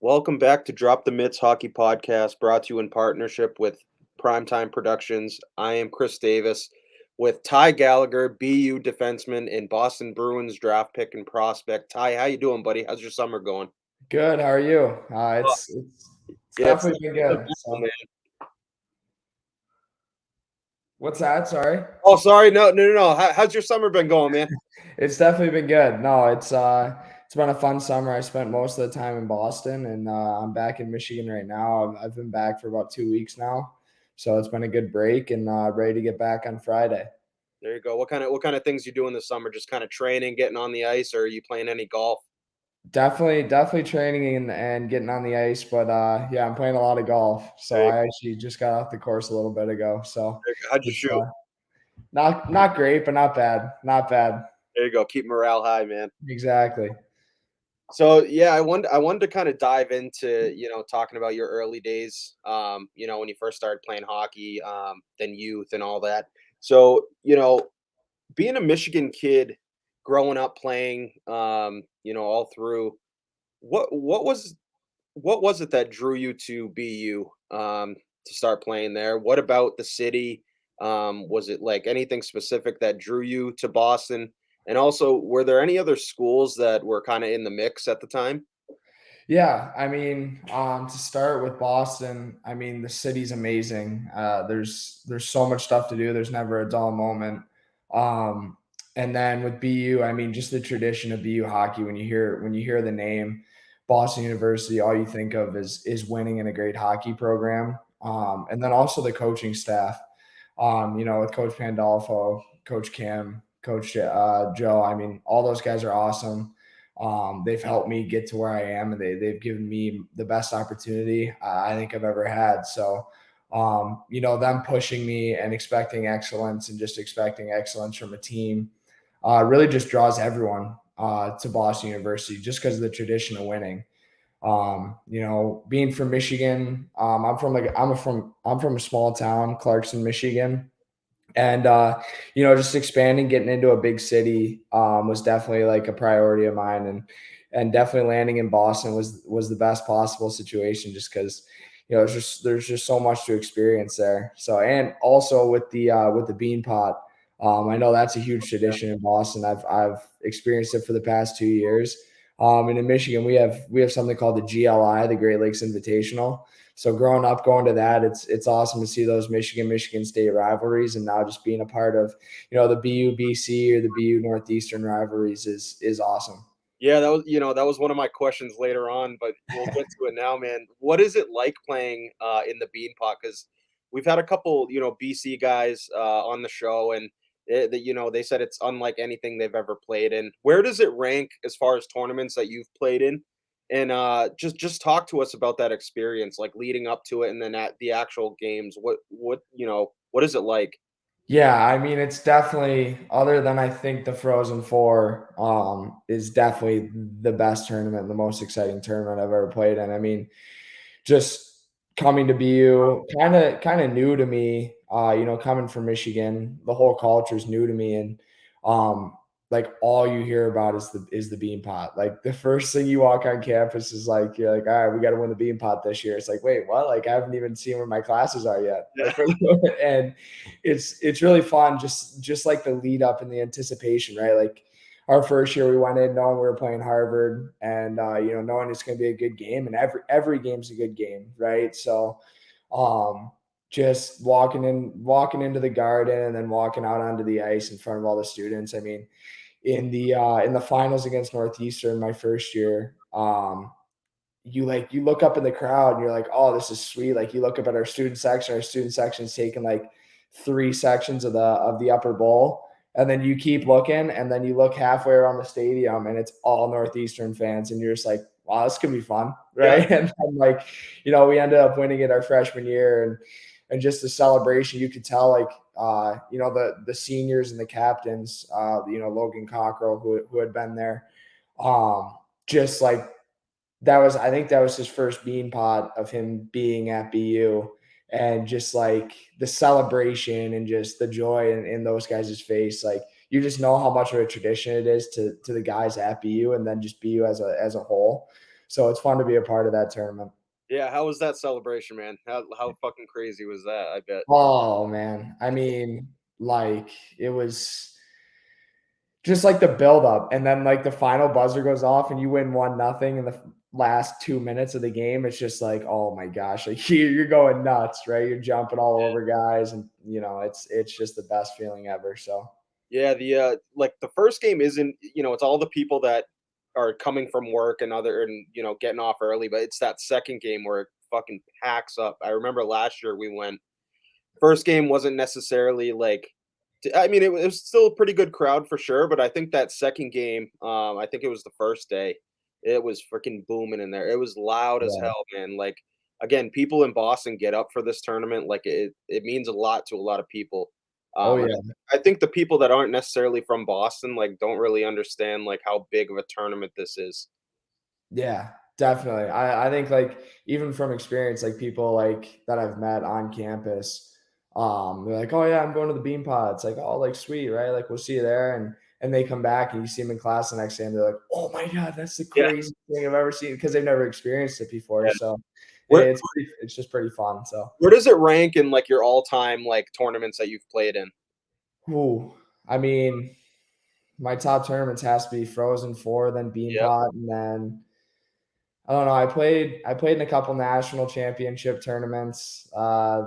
Welcome back to Drop the Mitts Hockey Podcast, brought to you in partnership with Primetime Productions. I am Chris Davis with Ty Gallagher, BU defenseman and Boston Bruins draft pick and prospect. Ty, how you doing, buddy? How's your summer going? Good. How are you? Oh, It's yeah, it's definitely been good. So, man. what's that? Sorry. Oh, sorry, no. How's your summer been going, man? It's definitely been good. No, it's been a fun summer. I spent most of the time in Boston, and I'm back in Michigan right now. I've been back for about 2 weeks now, so it's been a good break, and ready to get back on Friday. There you go. What kind of things you doing this summer? Just kind of training, getting on the ice, or are you playing any golf? Definitely training and getting on the ice, but yeah, I'm playing a lot of golf. So There you, I actually just got off the course a little bit ago. So how'd you it's shoot? not great, but not bad. Not bad. There you go. Keep morale high, man. Exactly. So yeah, I wanted to kind of dive into talking about your early days. When you first started playing hockey, then youth and all that. So being a Michigan kid, growing up playing, all through. What was it that drew you to BU to start playing there? What about the city? Was it like anything specific that drew you to Boston? And also, were there any other schools that were kind of in the mix at the time? Yeah, I mean, to start with Boston, I mean, the city's amazing. There's so much stuff to do. There's never a dull moment. Um, and then with BU, I mean, just the tradition of BU hockey. When you hear the name Boston University, all you think of is winning in a great hockey program. And then also the coaching staff. With Coach Pandolfo, Coach Kim, Coach Joe. I mean, all those guys are awesome. They've helped me get to where I am, and they've given me the best opportunity I think I've ever had. So, them pushing me and expecting excellence and just expecting excellence from a team really just draws everyone to Boston University just because of the tradition of winning. Being from Michigan, I'm from a small town, Clarkson, Michigan, and just expanding, getting into a big city was definitely like a priority of mine, and definitely landing in Boston was the best possible situation, just because there's just so much to experience there. So, and also with the bean pot, I know that's a huge tradition in Boston. I've experienced it for the past 2 years. And in Michigan, we have something called the GLI, the Great Lakes Invitational. So growing up, going to that, it's awesome to see those Michigan State rivalries, and now just being a part of the BU BC or the BU Northeastern rivalries is awesome. Yeah, that was one of my questions later on, but we'll get to it now, man. What is it like playing in the Beanpot? Because we've had a couple, BC guys on the show, and they said it's unlike anything they've ever played in. Where does it rank as far as tournaments that you've played in? And just talk to us about that experience, like leading up to it, and then at the actual games. What is it like? Yeah, I mean, it's definitely, other than I think the Frozen Four, is definitely the best tournament, the most exciting tournament I've ever played in. I mean, just coming to BU, kind of new to me. Coming from Michigan, the whole culture is new to me, and um, like all you hear about is the bean pot. Like the first thing you walk on campus is like you're like, all right, we got to win the bean pot this year. It's like, wait, what? Like I haven't even seen where my classes are yet. Yeah, And it's really fun, just like the lead up and the anticipation, right? Like our first year we went in knowing we were playing Harvard, and knowing it's going to be a good game, and every game's a good game, right? So um just walking into the garden and then walking out onto the ice in front of all the students. I mean, in the finals against Northeastern my first year, you look up in the crowd and you're like, oh, this is sweet. Like you look up at our student section's taking like 3 sections of the upper bowl. And then you keep looking, and then you look halfway around the stadium and it's all Northeastern fans, and you're just like, wow, this could be fun. yeah, Right. And then like, we ended up winning it our freshman year, and just the celebration, you could tell like the seniors and the captains, Logan Cockrell, who had been there, just like I think that was his first bean pot of him being at BU, and just like the celebration and just the joy in those guys' face. Like you just know how much of a tradition it is to the guys at BU, and then just BU as a whole. So it's fun to be a part of that tournament. Yeah, how was that celebration, man? How fucking crazy was that? I bet. Oh man, I mean, like it was just like the build up, and then like the final buzzer goes off, and you win 1-0 in the last 2 minutes of the game. It's just like, oh my gosh, like you're going nuts, right? You're jumping all over guys, and it's just the best feeling ever. So Yeah, like the first game isn't, it's all the people that are coming from work and getting off early, but it's that second game where it fucking packs up. I remember last year we went. First game wasn't necessarily like I mean, it was still a pretty good crowd for sure, but I think that second game, I think it was the first day, it was freaking booming in there. It was loud as yeah, hell, man. Like, again, people in Boston get up for this tournament. Like, it means a lot to a lot of people. oh And yeah. I think the people that aren't necessarily from Boston, like, don't really understand like how big of a tournament this is. Yeah, definitely. I think like even from experience, like people like that I've met on campus, they're like, "Oh yeah, I'm going to the Bean Pod." It's like, "Oh, like sweet, right? Like we'll see you there." And they come back and you see them in class the next day, and they're like, "Oh my god, that's the Yeah, craziest thing I've ever seen," because they've never experienced it before. yeah. So Where it's just pretty fun. So, where does it rank in like your all-time like tournaments that you've played in? ooh, I mean, my top tournaments has to be Frozen Four, then Bean Yep, Pot, and then I don't know. I played in a couple national championship tournaments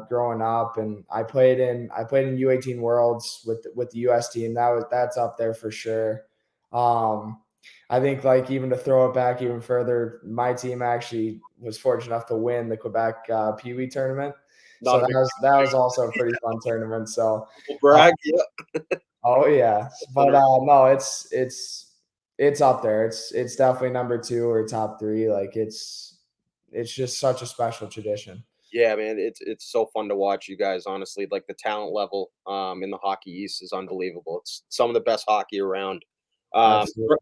growing up, and I played in U18 Worlds with the US team. That's up there for sure. Um, I think like even to throw it back even further, my team actually was fortunate enough to win the Quebec Pee Wee tournament. So not a big that was also a pretty fun tournament. So humble uh, brag. Yeah, oh yeah, that's but unreal. no, it's up there. It's definitely number 2 or top 3. Like it's just such a special tradition. Yeah, man, it's so fun to watch you guys, honestly. Like the talent level in the Hockey East is unbelievable. It's some of the best hockey around. Absolutely.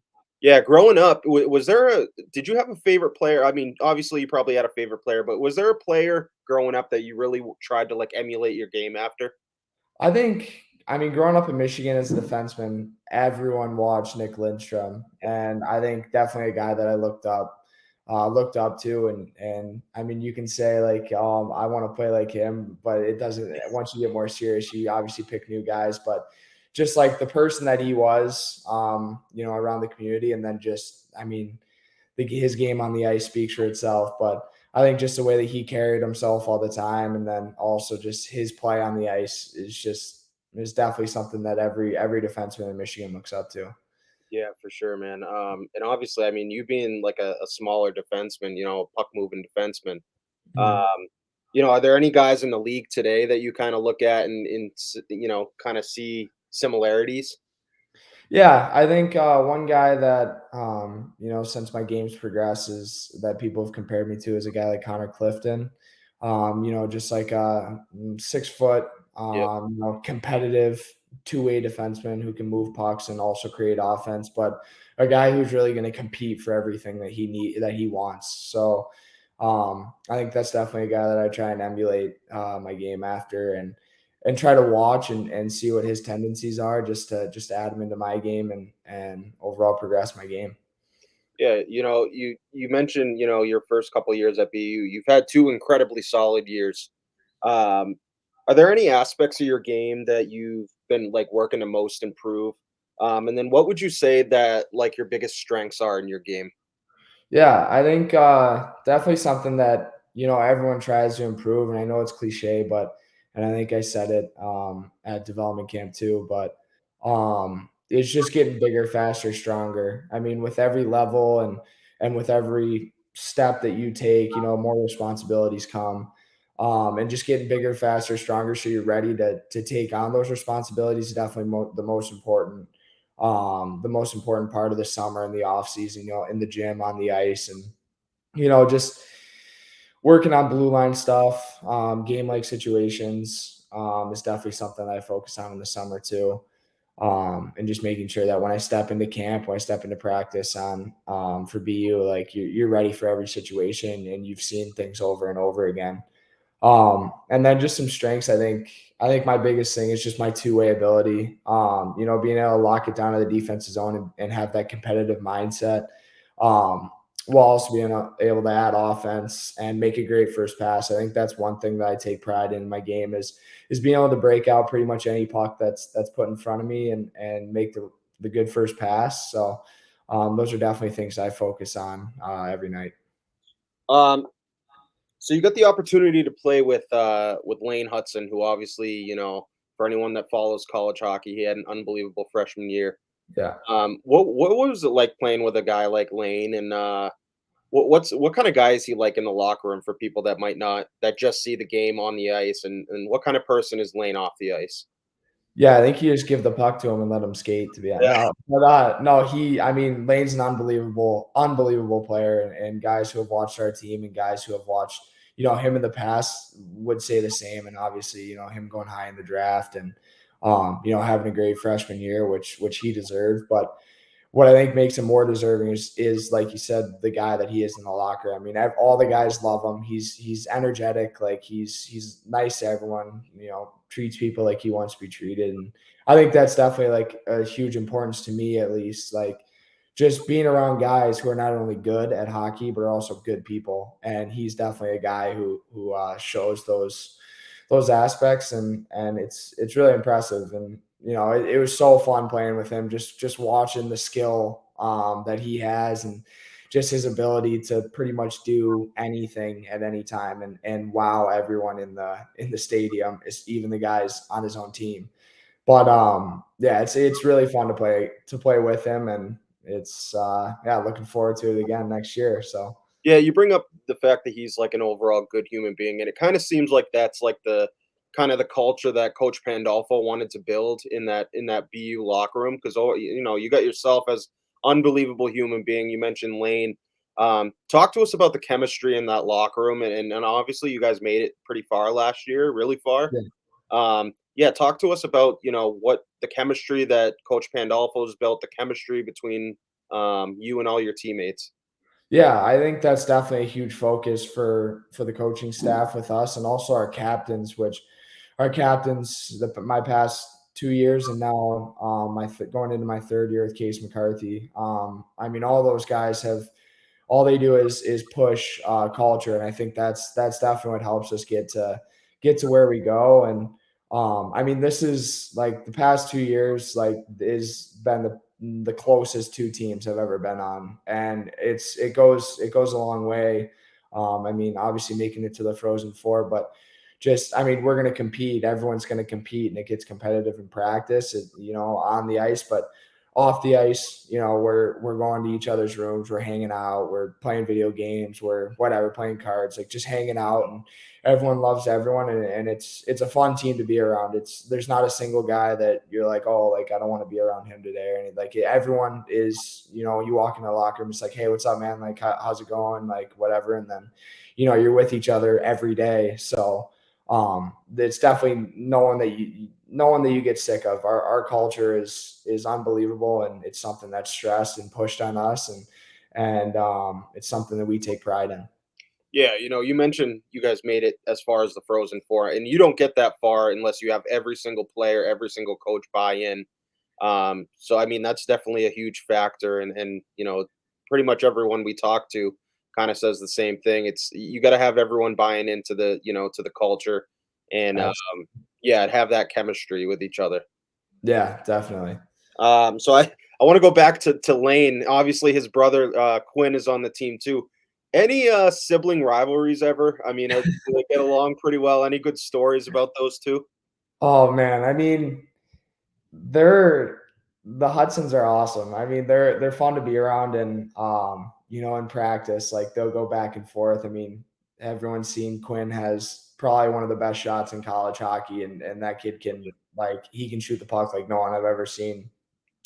Yeah, growing up, was there a did you have a favorite player? I mean, obviously you probably had a favorite player, but was there a player growing up that you really tried to like emulate your game after? I mean, growing up in Michigan as a defenseman, everyone watched Nick Lindstrom, and I think definitely a guy that I looked up to, and I mean, you can say like, I want to play like him, but it doesn't. Once you get more serious, you obviously pick new guys, but just like the person that he was, around the community, and then just, I mean, his game on the ice speaks for itself. But I think just the way that he carried himself all the time, and then also just his play on the ice is definitely something that every defenseman in Michigan looks up to. Yeah, for sure, man. And obviously, I mean, you being like a smaller defenseman, puck moving defenseman. Mhm. Um, are there any guys in the league today that you kind of look at and kind of see similarities? Yeah, I think one guy that since my games progresses that people have compared me to is a guy like Connor Clifton. Just like a 6 foot, Yeah, competitive two-way defenseman who can move pucks and also create offense, but a guy who's really going to compete for everything that he wants. So I think that's definitely a guy that I try and emulate my game after, and try to watch and see what his tendencies are, just to add him into my game and overall progress my game. yeah. You mentioned your first couple years at BU. You've had two incredibly solid years. Um, are there any aspects of your game that you've been like working to most improve? And then what would you say that like your biggest strengths are in your game? Yeah, I think definitely something that everyone tries to improve, and I know it's cliche, but and I think I said it at development camp too, but it's just getting bigger, faster, stronger. I mean, with every level and with every step that you take, more responsibilities come, and just getting bigger, faster, stronger, so you're ready to take on those responsibilities is definitely the most important part of the summer and the off season, in the gym, on the ice, and just working on blue line stuff, game like situations, is definitely something that I focus on in the summer too. And just making sure that when I step into camp, when I step into practice on for BU, like you're ready for every situation and you've seen things over and over again. And then just some strengths. I think my biggest thing is just my two-way ability. Being able to lock it down to the defensive zone and have that competitive mindset. Um, while also being able to add offense and make a great first pass. I think that's one thing that I take pride in my game is being able to break out pretty much any puck that's put in front of me and make the good first pass. So those are definitely things I focus on every night. Um, so you got the opportunity to play with Lane Hudson, who obviously, for anyone that follows college hockey, he had an unbelievable freshman year. Yeah. What was it like playing with a guy like Lane, and what kind of guy is he like in the locker room for people that might not that just see the game on the ice, and what kind of person is Lane off the ice? Yeah, I think you just give the puck to him and let him skate, to be honest. Yeah. No, I mean, Lane's an unbelievable player, and guys who have watched our team and guys who have watched, him in the past would say the same. And obviously, him going high in the draft and, having a great freshman year, which he deserved. But what I think makes him more deserving is like you said, the guy that he is in the locker. I mean, all the guys love him. He's energetic, like he's nice to everyone. Treats people like he wants to be treated, and I think that's definitely like a huge importance to me, at least. Like just being around guys who are not only good at hockey but are also good people, and he's definitely a guy who shows those aspects, and it's really impressive. And it was so fun playing with him, just watching the skill that he has, and just his ability to pretty much do anything at any time and wow everyone in the stadium, is even the guys on his own team. But yeah, it's really fun to play with him, and it's yeah, looking forward to it again next year. So Yeah, you bring up the fact that he's like an overall good human being, and it kind of seems like that's like the kind of the culture that Coach Pandolfo wanted to build in that BU locker room. Because you got yourself as unbelievable human being. You mentioned Lane. Talk to us about the chemistry in that locker room, and obviously you guys made it pretty far last year, really far. yeah. Yeah, talk to us about what the chemistry that Coach Pandolfo's built, the chemistry between you and all your teammates. Yeah, I think that's definitely a huge focus for the coaching staff with us, and also our captains, which our captains my past 2 years, and now going into my third year with Case McCarthy. I mean, all those guys have all they do is push culture, and I think that's definitely what helps us get to where we go. And I mean, this is like the past 2 years, like is been the closest two teams have ever been on, and it goes a long way. I mean, obviously making it to the Frozen Four, but just I mean, we're going to compete. Everyone's going to compete, and it gets competitive in practice, on the ice, but off the ice, we're going to each other's rooms, we're hanging out, we're playing video games, we're whatever, playing cards, like just hanging out, and everyone loves everyone, and it's a fun team to be around. There's not a single guy that you're like, oh, like I don't want to be around him today, or anything. Like everyone is, you walk in the locker room, it's like, hey, what's up, man? Like how's it going? Like whatever, and then you're with each other every day. So it's definitely no one that you get sick of. Our culture is unbelievable, and it's something that's stressed and pushed on us, and it's something that we take pride in. Yeah, you mentioned you guys made it as far as the Frozen Four, and you don't get that far unless you have every single player, every single coach buy in. So I mean, that's definitely a huge factor, and pretty much everyone we talk to kind of says the same thing. It's you got to have everyone buying into the culture, and yeah, have that chemistry with each other. Yeah, definitely. So I want to go back to Lane. Obviously, his brother Quinn is on the team too. Any sibling rivalries ever? I mean, do they get along pretty well? Any good stories about those two? Oh man, I mean, they're the Hudsons are awesome. I mean, they're fun to be around, and in practice, like they'll go back and forth. I mean, everyone's seen Quinn has probably one of the best shots in college hockey, and that kid can like he can shoot the puck like no one I've ever seen.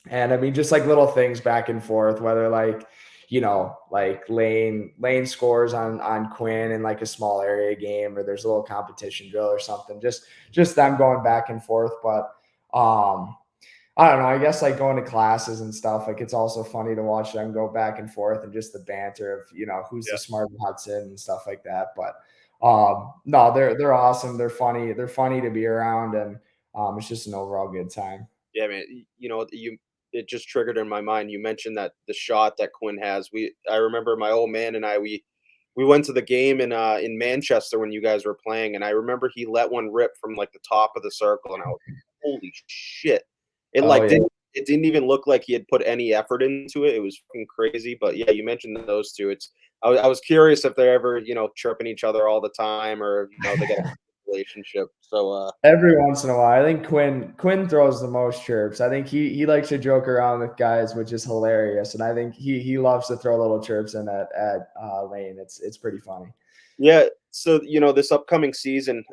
And I mean, just like little things back and forth, whether like, like Lane scores on Quinn in like a small area game, or there's a little competition drill or something. Just them going back and forth. But I don't know. I guess like going to classes and stuff, like it's also funny to watch them go back and forth, and just the banter of who's the smarter Hudson and stuff like that. But no, they're awesome. They're funny. They're funny to be around, and it's just an overall good time. Yeah, man. it just triggered in my mind. You mentioned that the shot that Quinn has. I remember my old man and I we went to the game in Manchester when you guys were playing, and I remember he let one rip from like the top of the circle, and I was holy shit! It Oh like yeah. didn't even look like he had put any effort into it. It was fucking crazy. But yeah, you mentioned those two. I was curious if they're ever chirping each other all the time, or they got a relationship. So Every once in a while, I think Quinn throws the most chirps. I think he likes to joke around with guys, which is hilarious, and I think he loves to throw little chirps in at Lane. It's pretty funny. yeah, so this upcoming season,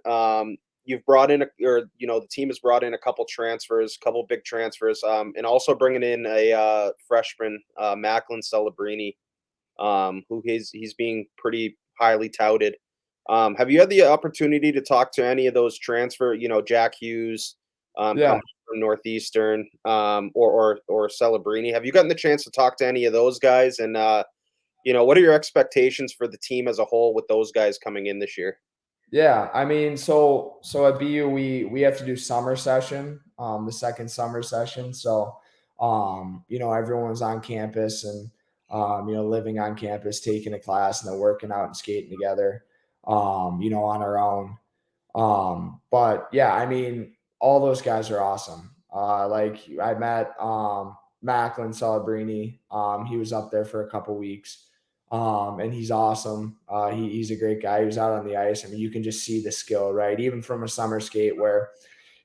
you've brought in or the team has brought in a couple transfers, couple big transfers, and also bringing in a freshman, Macklin Celebrini, who he's being pretty highly touted. Have you had the opportunity to talk to any of those transfer, Jack Hughes, Yeah. coming from Northeastern, or Celebrini? Have you gotten the chance to talk to any of those guys? And what are your expectations for the team as a whole with those guys coming in this year? Yeah, I mean, so at BU we have to do summer session, the second summer session. So, everyone's on campus and living on campus, taking a class, and then working out and skating together, on our own. But yeah, I mean, all those guys are awesome. Like I met Macklin Celebrini. He was up there for a couple weeks. And he's awesome. He's a great guy. He was out on the ice. I mean, you can just see the skill, right? Even from a summer skate where,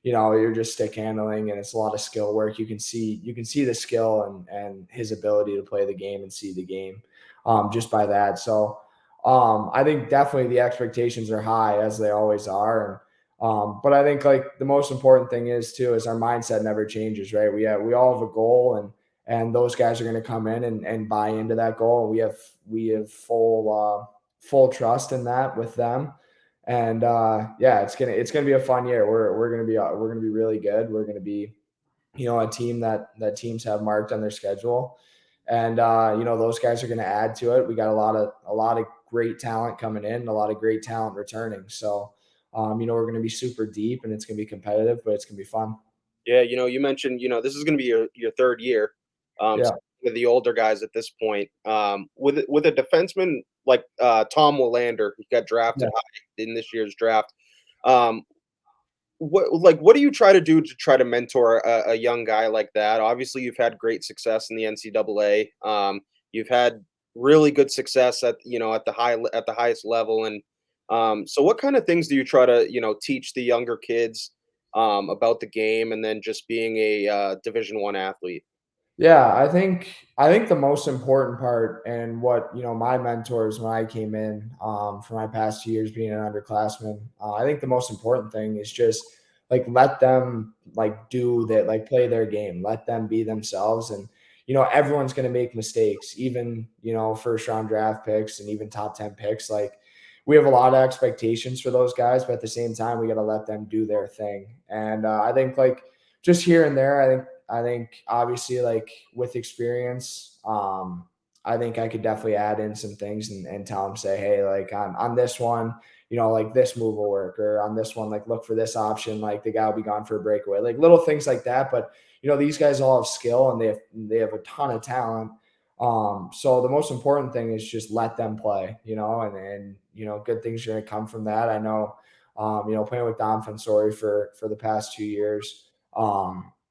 you're just stick handling and it's a lot of skill work. You can see the skill and his ability to play the game and see the game just by that. So I think definitely the expectations are high as they always are. And but I think like the most important thing is too is our mindset never changes, right? We all have a goal and those guys are going to come in and buy into that goal. We have full trust in that with them. And yeah, it's gonna be a fun year. We're gonna be really good. We're gonna be a team that teams have marked on their schedule, and those guys are going to add to it. We got a lot of great talent coming in, a lot of great talent returning. So we're going to be super deep, and it's going to be competitive, but it's going to be fun. Yeah, you mentioned, this is going to be your third year. Yeah, So with the older guys at this point, with a defenseman like Tom Willander, who got yeah. drafted high in this year's draft. Um, what do you try to do to try to mentor a young guy like that? Obviously, you've had great success in the NCAA. You've had really good success at at the highest level. And so what kind of things do you try to teach the younger kids about the game, and then just being a Division 1 athlete? Yeah, I think the most important part and what my mentors when I came in for my past 2 years being an underclassman, I think the most important thing is just like let them like do that, like play their game, let them be themselves, and everyone's gonna make mistakes, even first round draft picks and even top 10 picks. Like we have a lot of expectations for those guys, but at the same time, we got to let them do their thing. And I think like just here and there, I think obviously like with experience, I think I could definitely add in some things and tell them, say, hey, like on this one, like this move will work, or on this one, like look for this option, like the guy will be gone for a breakaway, like little things like that. But these guys all have skill and they have a ton of talent. So the most important thing is just let them play, and good things are gonna come from that. I know, playing with Dom Fensori for the past 2 years.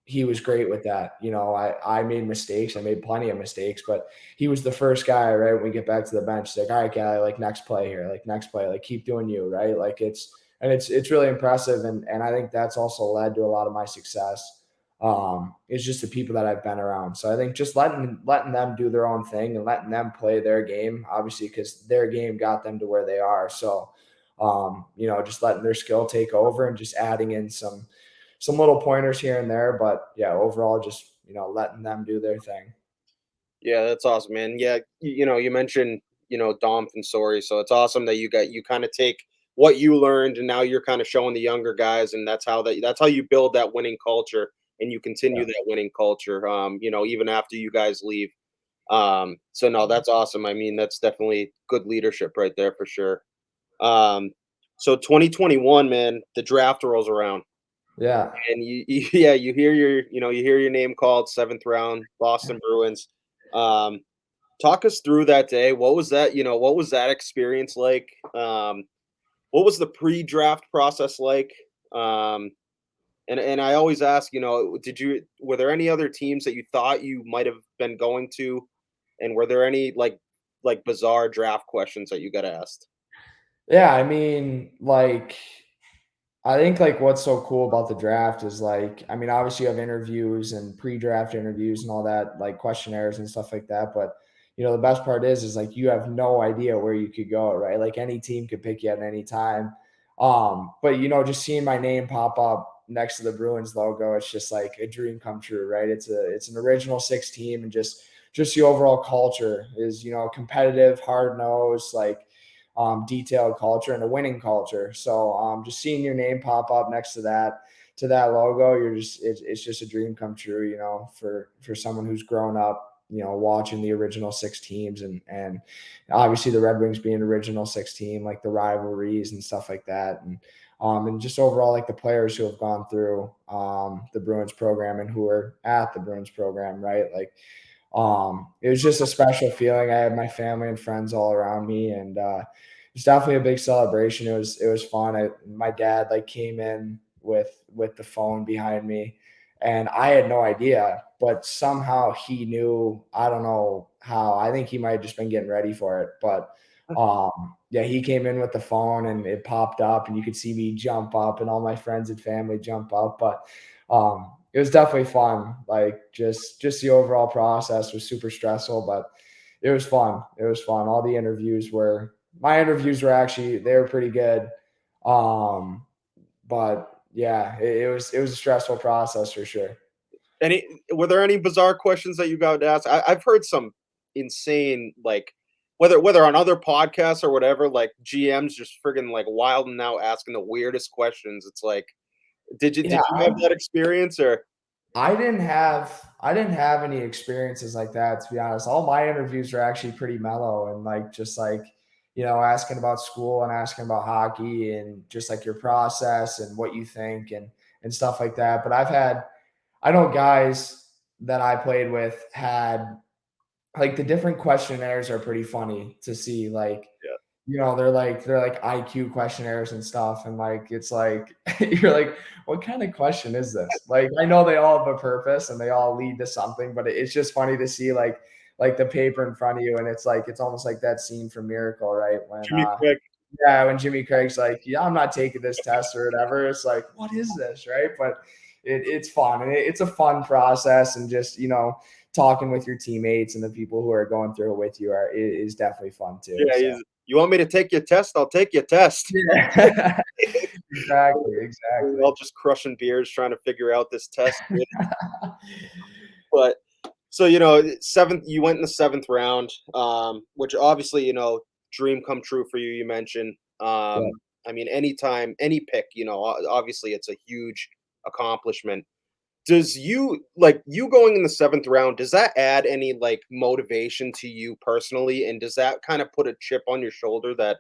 He was great with that. I made mistakes. I made plenty of mistakes, but he was the first guy, right? When we get back to the bench, he's like, all right, guy, like next play here, like next play, like keep doing you, right? Like it's really impressive. And I think that's also led to a lot of my success. It's just the people that I've been around. So I think just letting them do their own thing and letting them play their game, obviously, because their game got them to where they are. So just letting their skill take over and just adding in some little pointers here and there. But yeah, overall, just letting them do their thing. Yeah, that's awesome, man. Yeah, you mentioned, Dom Fensori, so it's awesome that you kind of take what you learned and now you're kind of showing the younger guys, and that's how you build that winning culture and you continue Yeah. that winning culture. Even after you guys leave. So no, that's awesome. I mean, that's definitely good leadership right there for sure. Um, so 2021, man, the draft rolls around. Yeah. and yeah, you hear you hear your name called, 7th round, Boston Bruins. Um, Talk us through that day. What was that, what was that experience like? What was the pre-draft process like? Um, and I always ask, were there any other teams that you thought you might have been going to? And were there any like bizarre draft questions that you got asked? Yeah, I mean, like, I think like what's so cool about the draft is like, I mean, obviously you have interviews and pre-draft interviews and all that, like questionnaires and stuff like that. But the best part is like you have no idea where you could go, right? Like any team could pick you at any time. But just seeing my name pop up next to the Bruins logo, it's just like a dream come true, right? It's an original six team, and just the overall culture is, competitive, hard nosed, like detailed culture and a winning culture. So just seeing your name pop up next to that logo, it's just a dream come true, for someone who's grown up, watching the original six teams and obviously the Red Wings being an original six team, like the rivalries and stuff like that. And just overall like the players who have gone through the Bruins program and who are at the Bruins program, right? Like it was just a special feeling. I had my family and friends all around me, and it's definitely a big celebration. It was fun. My dad like came in with the phone behind me, and I had no idea, but somehow he knew. I don't know how. I think he might have just been getting ready for it, but yeah, he came in with the phone and it popped up, and you could see me jump up, and all my friends and family jump up, but it was definitely fun. Like just the overall process was super stressful, but it was fun. It was fun. All the interviews were my interviews were actually they were pretty good. Um, but yeah, it was a stressful process for sure. Any Were there any bizarre questions that you got asked? I've heard some insane, like, whether on other podcasts or whatever, like GMs just friggin' like wilding out asking the weirdest questions. It's like, Yeah, did you have that experience or I didn't have any experiences like that, to be honest. All my interviews are actually pretty mellow and like just like, asking about school and asking about hockey and just like your process and what you think and stuff like that. But I know guys that I played with had like the different questionnaires are pretty funny to see. Like, yeah, they're like IQ questionnaires and stuff, and like it's like you're like, what kind of question is this? Like, I know they all have a purpose and they all lead to something, but it's just funny to see like the paper in front of you, and it's like it's almost like that scene from Miracle, right? When Jimmy Craig? yeah, when Jimmy Craig's like, yeah, I'm not taking this test or whatever. It's like, what is this, right? But it's fun and it's a fun process, and just talking with your teammates and the people who are going through it with you is definitely fun too. Yeah, So you want me to take your test? I'll take your test. yeah, exactly, We're exactly. all just crushing beers trying to figure out this test. But so, seventh, you went in the 7th round, which obviously, dream come true for you. You mentioned, Yeah. I mean, anytime, any pick, obviously, it's a huge accomplishment. Does you going in the 7th round, does that add any like motivation to you personally? And does that kind of put a chip on your shoulder that,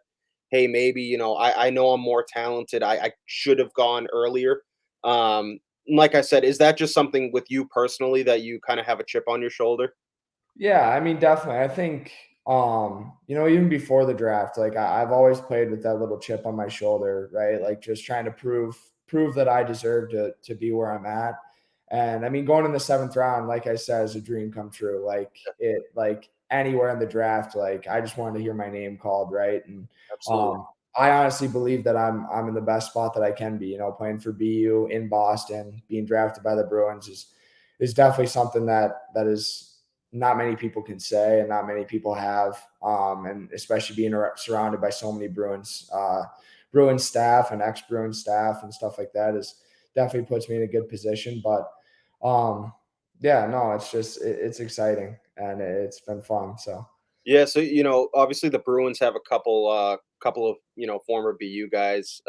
hey, maybe, I know I'm more talented. I should have gone earlier. Um, like I said, is that just something with you personally that you kind of have a chip on your shoulder? Yeah, I mean, definitely. I think, even before the draft, like I've always played with that little chip on my shoulder, right? Like just trying to prove that I deserve to be where I'm at. And I mean, going in the seventh round, like I said, is a dream come true. Like anywhere in the draft, like I just wanted to hear my name called, right? And Absolutely. um, I honestly believe that I'm in the best spot that I can be. Playing for BU in Boston, being drafted by the Bruins is definitely something that is not many people can say and not many people have. And especially being surrounded by so many Bruins staff and ex Bruins staff and stuff like that is definitely puts me in a good position. But um, yeah, no, it's exciting and it's been fun. So Yeah, so obviously the Bruins have a couple of former BU guys,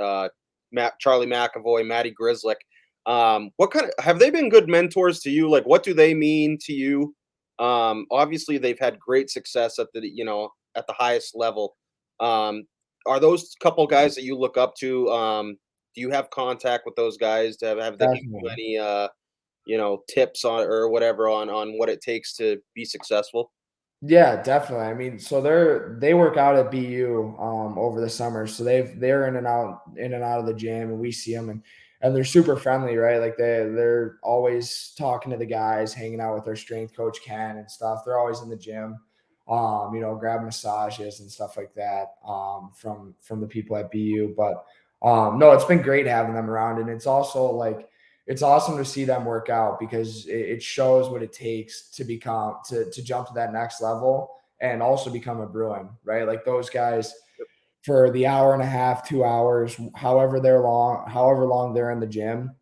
Matt Charlie McAvoy, Matty Grizzlick. What kind of have they been good mentors to you? Like, what do they mean to you? Obviously they've had great success at the highest level. Um, are those couple guys that you look up to? Do you have contact with those guys? Have they given you Definitely. any tips on or whatever on what it takes to be successful? Yeah, definitely. I mean, so they work out at BU over the summer, so they're in and out of the gym, and we see them, and they're super friendly, right? Like they're always talking to the guys, hanging out with their strength coach Ken and stuff. They're always in the gym, grab massages and stuff like that from the people at BU. But no, it's been great having them around, and it's also like it's awesome to see them work out because it shows what it takes to become to jump to that next level and also become a Bruin, right? Like those guys for the hour and a half, 2 hours, however long they're in the gym,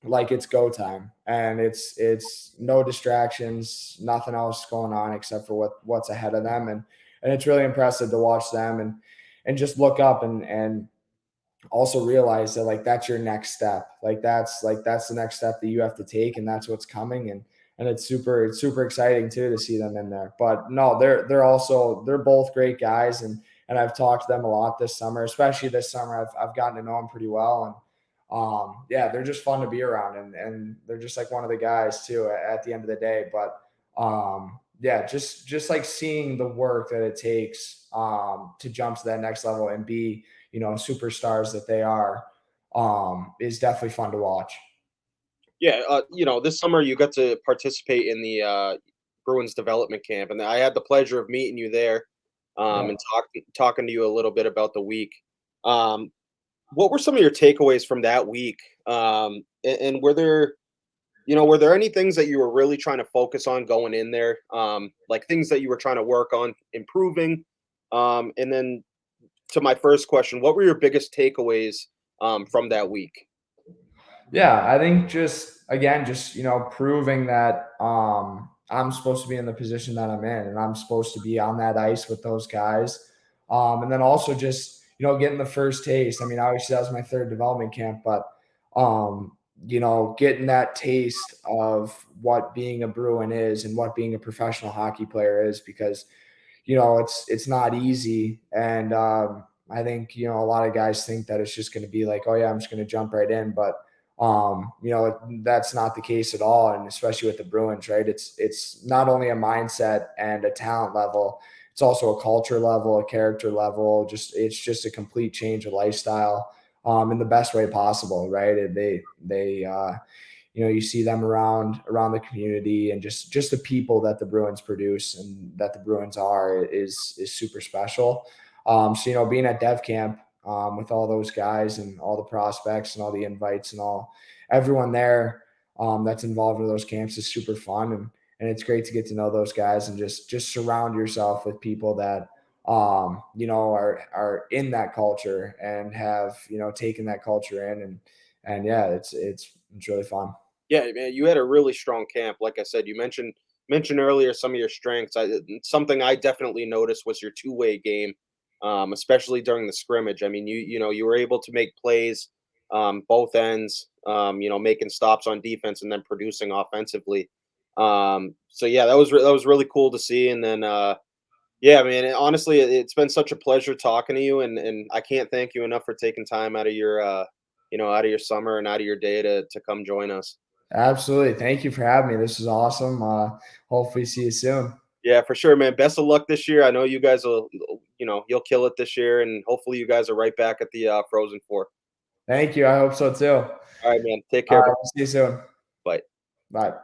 like it's go time and it's no distractions, nothing else going on except for what's ahead of them. And it's really impressive to watch them and just look up and also realize that like that's your next step. Like that's the next step that you have to take, and that's what's coming. And it's super exciting too to see them in there. But no, they're both great guys, and I've talked to them a lot this summer, especially this summer. I've gotten to know them pretty well, and yeah, they're just fun to be around, and they're just like one of the guys too at the end of the day. But yeah, just like seeing the work that it takes to jump to that next level and be superstars that they are, is definitely fun to watch. Yeah, this summer you got to participate in the Bruins development camp, and I had the pleasure of meeting you there, Yeah. and talking to you a little bit about the week. Um, what were some of your takeaways from that week? And were there any things that you were really trying to focus on going in there? Like things that you were trying to work on improving? And then to my first question, what were your biggest takeaways from that week? Yeah, I think just again, just proving that I'm supposed to be in the position that I'm in, and I'm supposed to be on that ice with those guys. And then also just getting the first taste. I mean, obviously that was my third development camp, but getting that taste of what being a Bruin is and what being a professional hockey player is, because it's not easy. And I think a lot of guys think that it's just going to be like, oh yeah, I'm just going to jump right in, but that's not the case at all. And especially with the Bruins, right? It's not only a mindset and a talent level, it's also a culture level, a character level. It's just a complete change of lifestyle, in the best way possible, right? And you see them around the community, and just the people that the Bruins produce and that the Bruins are is super special. So being at Dev Camp with all those guys and all the prospects and all the invites and all everyone there that's involved in those camps is super fun, and it's great to get to know those guys and just surround yourself with people that are in that culture and have taken that culture in, and yeah, it's really fun. Yeah, man, you had a really strong camp. Like I said, you mentioned earlier some of your strengths. Something I definitely noticed was your two-way game, especially during the scrimmage. I mean, you were able to make plays both ends. Making stops on defense and then producing offensively. So yeah, that was really cool to see. And then yeah, man, honestly, it's been such a pleasure talking to you, and I can't thank you enough for taking time out of your out of your summer and out of your day to come join us. Absolutely. Thank you for having me. This is awesome. Hopefully see you soon. Yeah, for sure, man. Best of luck this year. I know you guys will, you'll kill it this year, and hopefully you guys are right back at the Frozen Four. Thank you. I hope so too. All right, man. Take All care, bro. right. See you soon. Bye. Bye.